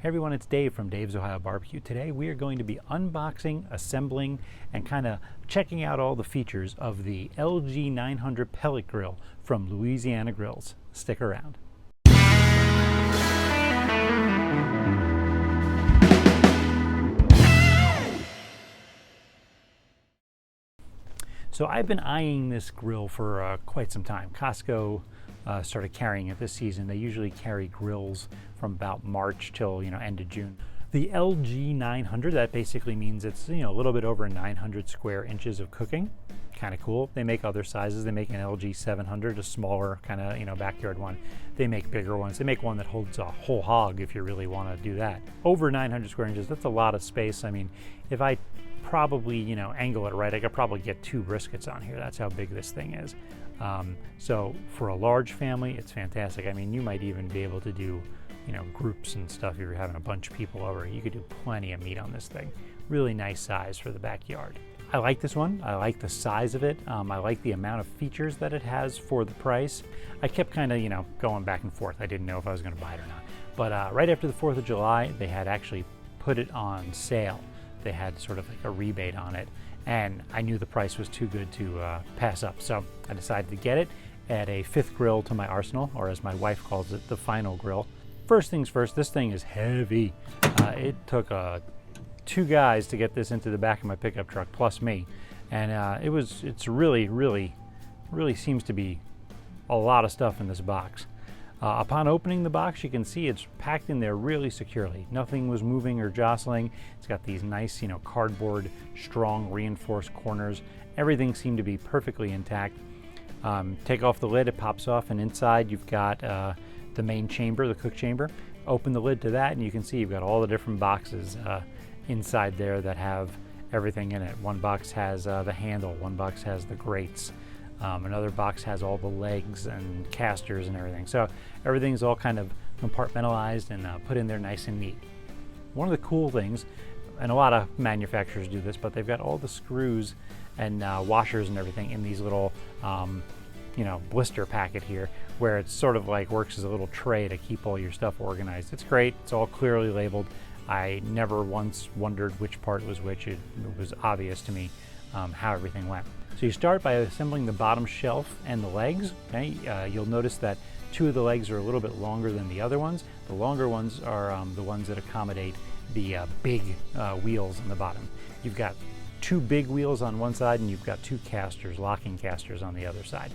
Hey everyone, it's Dave from Dave's Ohio Barbecue. Today we are going to be unboxing, assembling, and kind of checking out all the features of the LG 900 pellet grill from Louisiana Grills. Stick around. So I've been eyeing this grill for quite some time. Costco started carrying it this season. They usually carry grills from about March till end of June. The LG 900, that basically means it's a little bit over 900 square inches of cooking. Kind of cool. They make other sizes. They make an LG 700, a smaller kind of backyard one. They make bigger ones. They make one that holds a whole hog if you really want to do that. Over 900 square inches, that's a lot of space. I mean, if I probably angle it right, I could probably get 2 briskets on here. That's how big this thing is. So for a large family, it's fantastic. I mean, you might even be able to do groups and stuff. If you're having a bunch of people over, you could do plenty of meat on this thing. Really nice size for the backyard. I like this one. I like the size of it. I like the amount of features that it has for the price. I kept kind of going back and forth. I didn't know if I was going to buy it or not. But right after the 4th of July, they had actually put it on sale. They had sort of like a rebate on it, and I knew the price was too good to pass up. So I decided to get it, add a 5th grill to my arsenal, or as my wife calls it, the final grill. First things first, this thing is heavy. It took 2 guys to get this into the back of my pickup truck, plus me. And it's really seems to be a lot of stuff in this box. Upon opening the box, you can see it's packed in there really securely. Nothing was moving or jostling. It's got these nice, cardboard, strong, reinforced corners. Everything seemed to be perfectly intact. Take off the lid, it pops off, and inside you've got the main chamber, the cook chamber. Open the lid to that, and you can see you've got all the different boxes inside there that have everything in it. One box has the handle, one box has the grates. Another box has all the legs and casters and everything. So everything's all kind of compartmentalized and put in there nice and neat. One of the cool things, and a lot of manufacturers do this, but they've got all the screws and washers and everything in these little blister packet here, where it's sort of like works as a little tray to keep all your stuff organized. It's great. It's all clearly labeled. I never once wondered which part was which. It was obvious to me how everything went. So you start by assembling the bottom shelf and the legs. Okay? You'll notice that 2 of the legs are a little bit longer than the other ones. The longer ones are the ones that accommodate the big wheels on the bottom. You've got 2 big wheels on one side, and you've got 2 casters, locking casters on the other side.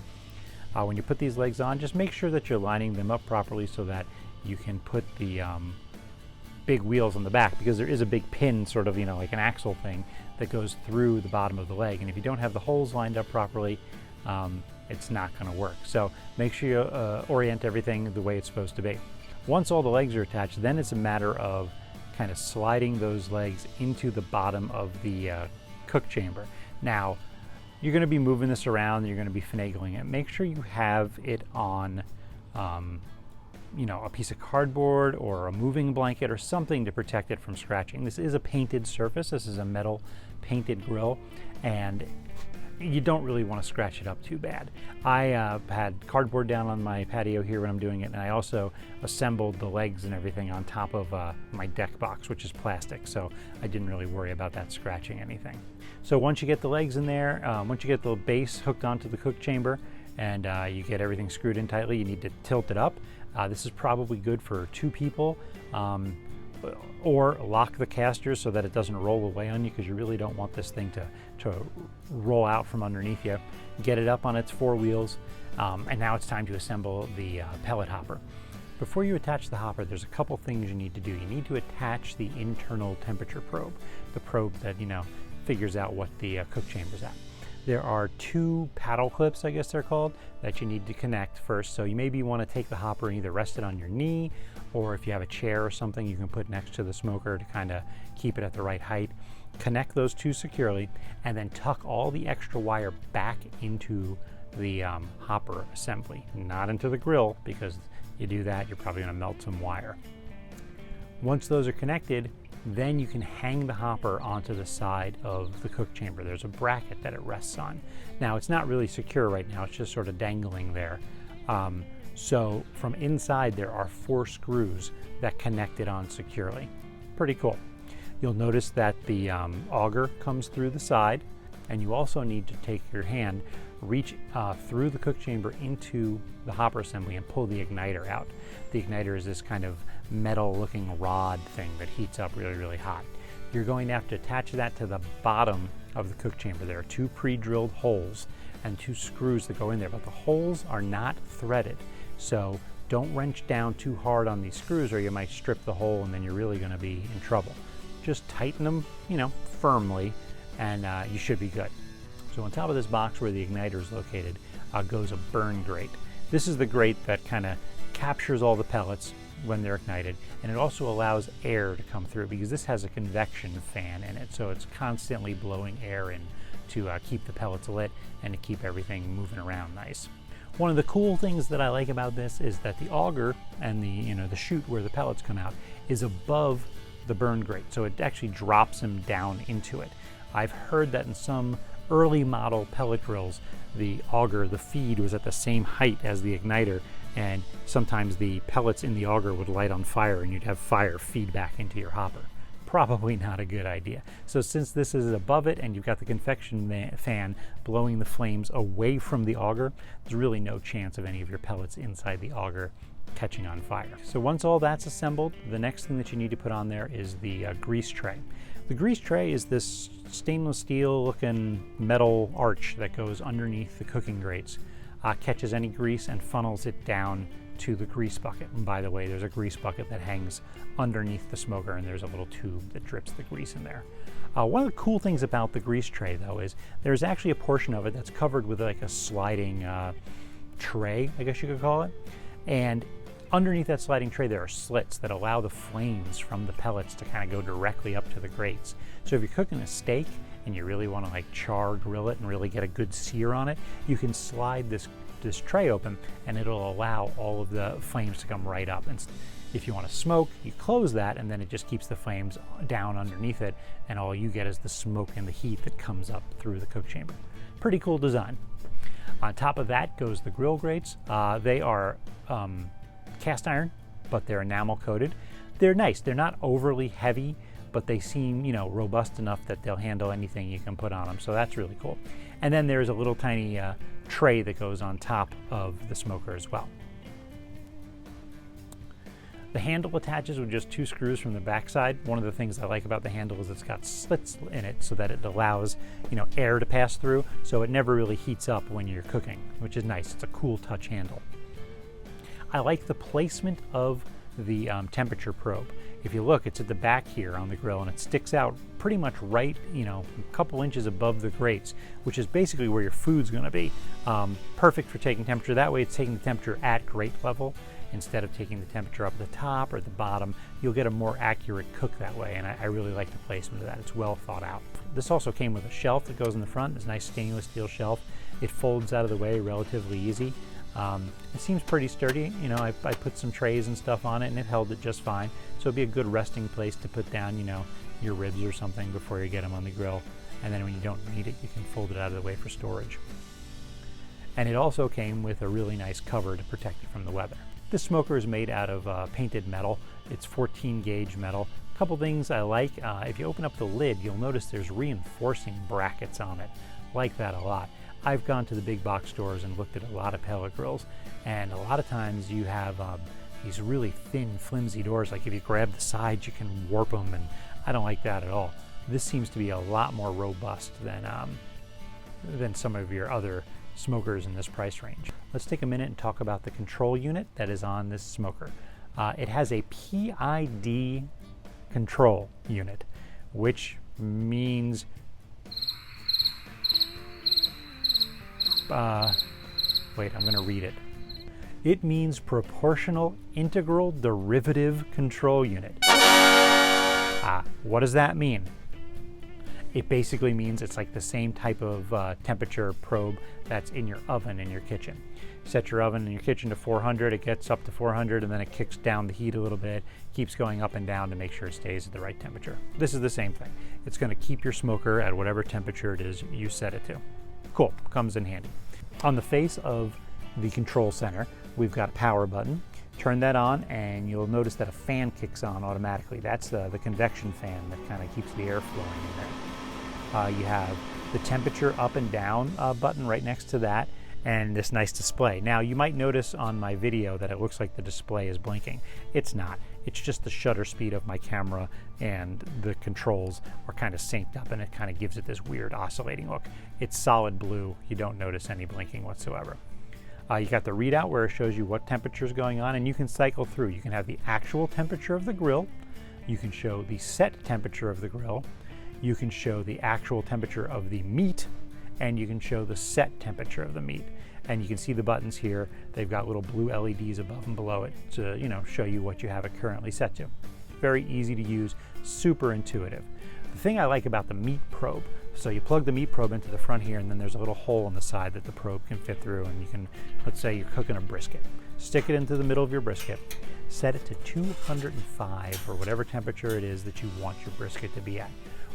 When you put these legs on, just make sure that you're lining them up properly so that you can put the big wheels on the back, because there is a big pin, sort of like an axle thing, that goes through the bottom of the leg, and if you don't have the holes lined up properly, it's not going to work. So make sure you orient everything the way it's supposed to be. Once all the legs are attached, then it's a matter of kind of sliding those legs into the bottom of the cook chamber. Now you're going to be moving this around, you're going to be finagling it. Make sure you have it on a piece of cardboard or a moving blanket or something to protect it from scratching. This is a painted surface. This is a metal painted grill, and you don't really want to scratch it up too bad. I had cardboard down on my patio here when I'm doing it, and I also assembled the legs and everything on top of my deck box, which is plastic, so I didn't really worry about that scratching anything. So once you get the legs in there, once you get the base hooked onto the cook chamber, and you get everything screwed in tightly, you need to tilt it up. This is probably good for 2 people, or lock the casters so that it doesn't roll away on you, because you really don't want this thing to roll out from underneath you. Get it up on its 4 wheels, and now it's time to assemble the pellet hopper. Before you attach the hopper, there's a couple things you need to do. You need to attach the internal temperature probe, the probe that figures out what the cook chamber's at. There are 2 paddle clips, I guess they're called, that you need to connect first. So you maybe want to take the hopper and either rest it on your knee, or if you have a chair or something you can put next to the smoker to kind of keep it at the right height. Connect those 2 securely, and then tuck all the extra wire back into the hopper assembly, not into the grill, because you do that, you're probably going to melt some wire. Once those are connected, then you can hang the hopper onto the side of the cook chamber. There's a bracket that it rests on. Now, it's not really secure right now, it's just sort of dangling there. So from inside there are 4 screws that connect it on securely. Pretty cool. You'll notice that the auger comes through the side, and you also need to take your hand, reach through the cook chamber into the hopper assembly and pull the igniter out. The igniter is this kind of metal looking rod thing that heats up really, really hot. You're going to have to attach that to the bottom of the cook chamber. There are 2 pre-drilled holes and 2 screws that go in there, but the holes are not threaded. So don't wrench down too hard on these screws or you might strip the hole and then you're really going to be in trouble. Just tighten them, firmly, and you should be good. So on top of this box where the igniter is located goes a burn grate. This is the grate that kind of captures all the pellets when they're ignited, and it also allows air to come through because this has a convection fan in it, so it's constantly blowing air in to keep the pellets lit and to keep everything moving around nice. One of the cool things that I like about this is that the auger and the chute where the pellets come out is above the burn grate, so it actually drops them down into it. I've heard that in some early model pellet grills, the auger, the feed, was at the same height as the igniter, and sometimes the pellets in the auger would light on fire and you'd have fire feed back into your hopper. Probably not a good idea. So since this is above it and you've got the convection fan blowing the flames away from the auger, there's really no chance of any of your pellets inside the auger catching on fire. So once all that's assembled, the next thing that you need to put on there is the grease tray. The grease tray is this stainless steel looking metal arch that goes underneath the cooking grates, catches any grease and funnels it down to the grease bucket. And by the way, there's a grease bucket that hangs underneath the smoker and there's a little tube that drips the grease in there. One of the cool things about the grease tray though is there's actually a portion of it that's covered with like a sliding tray, I guess you could call it. And underneath that sliding tray there are slits that allow the flames from the pellets to kind of go directly up to the grates. So if you're cooking a steak and you really want to like char grill it and really get a good sear on it, you can slide this tray open and it'll allow all of the flames to come right up. And if you want to smoke, you close that and then it just keeps the flames down underneath it, and all you get is the smoke and the heat that comes up through the cook chamber. Pretty cool design. On top of that goes the grill grates. They are cast iron, but they're enamel coated. They're nice. They're not overly heavy, but they seem, robust enough that they'll handle anything you can put on them. So that's really cool. And then there's a little tiny tray that goes on top of the smoker as well. The handle attaches with just 2 screws from the backside. One of the things I like about the handle is it's got slits in it so that it allows, air to pass through, so it never really heats up when you're cooking, which is nice. It's a cool touch handle. I like the placement of the temperature probe. If you look, it's at the back here on the grill and it sticks out pretty much right, a couple inches above the grates, which is basically where your food's gonna be. Perfect for taking temperature. That way it's taking the temperature at grate level instead of taking the temperature up at the top or at the bottom. You'll get a more accurate cook that way, and I really like the placement of that. It's well thought out. This also came with a shelf that goes in the front. It's a nice stainless steel shelf. It folds out of the way relatively easy. It seems pretty sturdy. I put some trays and stuff on it and it held it just fine. So it'd be a good resting place to put down, your ribs or something before you get them on the grill. And then when you don't need it, you can fold it out of the way for storage. And it also came with a really nice cover to protect it from the weather. This smoker is made out of painted metal. It's 14 gauge metal. A couple things I like. If you open up the lid, you'll notice there's reinforcing brackets on it. Like that a lot. I've gone to the big box stores and looked at a lot of pellet grills, and a lot of times you have these really thin, flimsy doors. Like if you grab the sides, you can warp them, and I don't like that at all. This seems to be a lot more robust than some of your other smokers in this price range. Let's take a minute and talk about the control unit that is on this smoker. It has a PID control unit, which means wait, I'm going to read it. It means Proportional Integral Derivative Control Unit. What does that mean? It basically means it's like the same type of temperature probe that's in your oven in your kitchen. Set your oven in your kitchen to 400, it gets up to 400, and then it kicks down the heat a little bit, keeps going up and down to make sure it stays at the right temperature. This is the same thing. It's going to keep your smoker at whatever temperature it is you set it to. Cool, comes in handy. On the face of the control center, we've got a power button. Turn that on and you'll notice that a fan kicks on automatically. That's the convection fan that kind of keeps the air flowing in there. You have the temperature up and down button right next to that, and this nice display. Now you might notice on my video that it looks like the display is blinking. It's not. It's just the shutter speed of my camera, and the controls are kind of synced up, and it kind of gives it this weird oscillating look. It's solid blue. You don't notice any blinking whatsoever. You got the readout where it shows you what temperature is going on, and you can cycle through. You can have the actual temperature of the grill. You can show the set temperature of the grill. You can show the actual temperature of the meat, and you can show the set temperature of the meat. And you can see the buttons here. They've got little blue LEDs above and below it to, show you what you have it currently set to. Very easy to use, super intuitive. The thing I like about the meat probe, so you plug the meat probe into the front here, and then there's a little hole on the side that the probe can fit through, and you can, let's say you're cooking a brisket. Stick it into the middle of your brisket, set it to 205 or whatever temperature it is that you want your brisket to be at.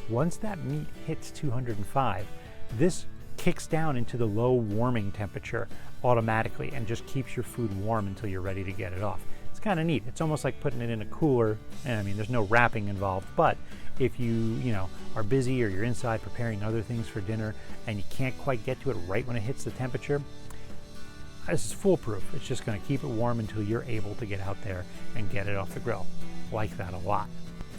Once that meat hits 205, this kicks down into the low warming temperature automatically and just keeps your food warm until you're ready to get it off. It's kind of neat. It's almost like putting it in a cooler. And I mean, there's no wrapping involved, but if you are busy or you're inside preparing other things for dinner and you can't quite get to it right when it hits the temperature, this is foolproof. It's just going to keep it warm until you're able to get out there and get it off the grill. Like that a lot.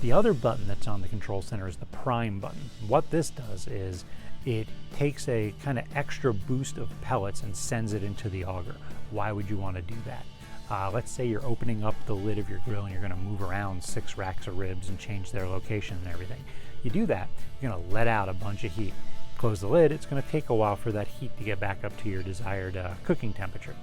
The other button that's on the control center is the prime button. What this does is it takes a kind of extra boost of pellets and sends it into the auger. Why would you want to do that? Let's say you're opening up the lid of your grill and you're going to move around 6 racks of ribs and change their location and everything. You do that, you're going to let out a bunch of heat. Close the lid, it's going to take a while for that heat to get back up to your desired cooking temperature.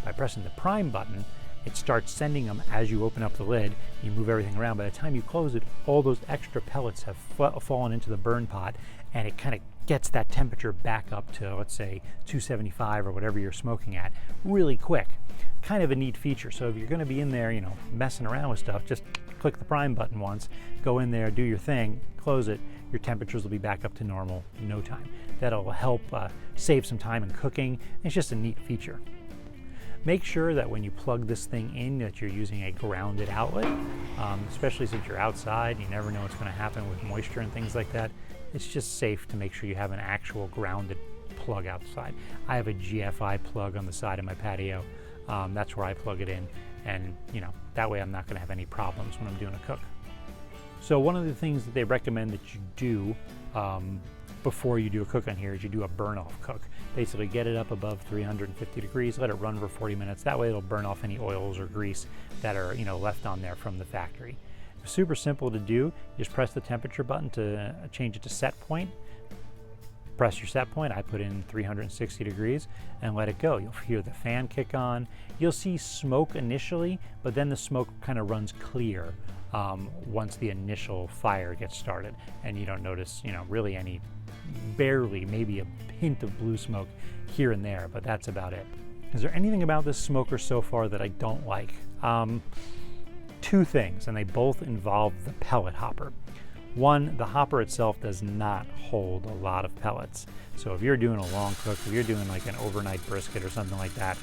By pressing the prime button, it starts sending them as you open up the lid. You move everything around. By the time you close it, all those extra pellets have fallen into the burn pot, and it kind of gets that temperature back up to, let's say, 275 or whatever you're smoking at really quick. Kind of a neat feature. So if you're going to be in there, messing around with stuff, just click the prime button once, go in there, do your thing, close it. Your temperatures will be back up to normal in no time. That'll help save some time in cooking. It's just a neat feature. Make sure that when you plug this thing in that you're using a grounded outlet, especially since you're outside, you never know what's going to happen with moisture and things like that. It's just safe to make sure you have an actual grounded plug outside. I have a GFI plug on the side of my patio. That's where I plug it in, and that way I'm not going to have any problems when I'm doing a cook. So one of the things that they recommend that you do before you do a cook on here is you do a burn-off cook. Basically get it up above 350 degrees, let it run for 40 minutes. That way it'll burn off any oils or grease that are left on there from the factory. Super simple to do. You just press the temperature button to change it to set point. Press your set point. I put in 360 degrees and let it go. You'll hear the fan kick on. You'll see smoke initially, but then the smoke kind of runs clear once the initial fire gets started, and you don't notice really any, barely, maybe a hint of blue smoke here and there, but that's about it. Is there anything about this smoker so far that I don't like? 2 things, and they both involve the pellet hopper. One, the hopper itself does not hold a lot of pellets. So if you're doing a long cook, if you're doing like an overnight brisket or something like that,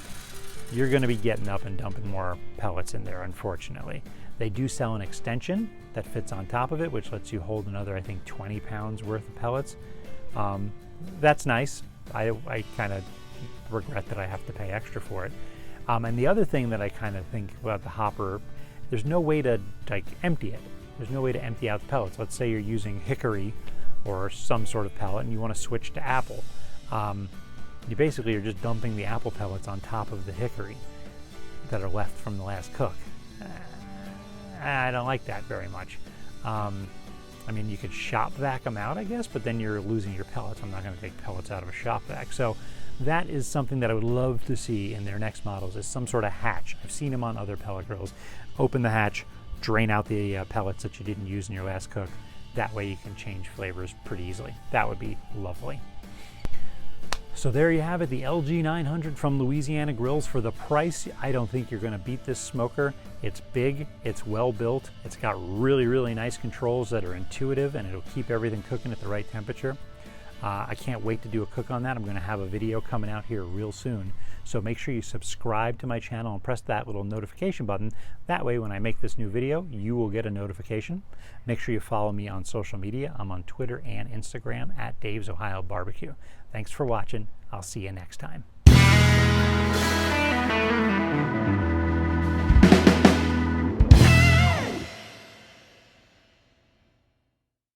you're going to be getting up and dumping more pellets in there, unfortunately. They do sell an extension that fits on top of it, which lets you hold another, I think, 20 pounds worth of pellets. That's nice. I kind of regret that I have to pay extra for it. And the other thing that I kind of think about the hopper, there's no way to empty it. There's no way to empty out the pellets. Let's say you're using hickory or some sort of pellet and you want to switch to apple. You basically are just dumping the apple pellets on top of the hickory that are left from the last cook. I don't like that very much. I mean, you could shop vac them out, I guess, but then you're losing your pellets. I'm not going to take pellets out of a shop vac. So that is something that I would love to see in their next models, is some sort of hatch. I've seen them on other pellet grills. Open the hatch, drain out the pellets that you didn't use in your last cook. That way you can change flavors pretty easily. That would be lovely. So there you have it, the LG 900 from Louisiana Grills. For the price, I don't think you're going to beat this smoker. It's big, it's well built, it's got really, really nice controls that are intuitive, and it'll keep everything cooking at the right temperature. I can't wait to do a cook on that. I'm going to have a video coming out here real soon. So make sure you subscribe to my channel and press that little notification button. That way when I make this new video, you will get a notification. Make sure you follow me on social media. I'm on Twitter and Instagram at Dave's Ohio Barbecue. Thanks for watching. I'll see you next time.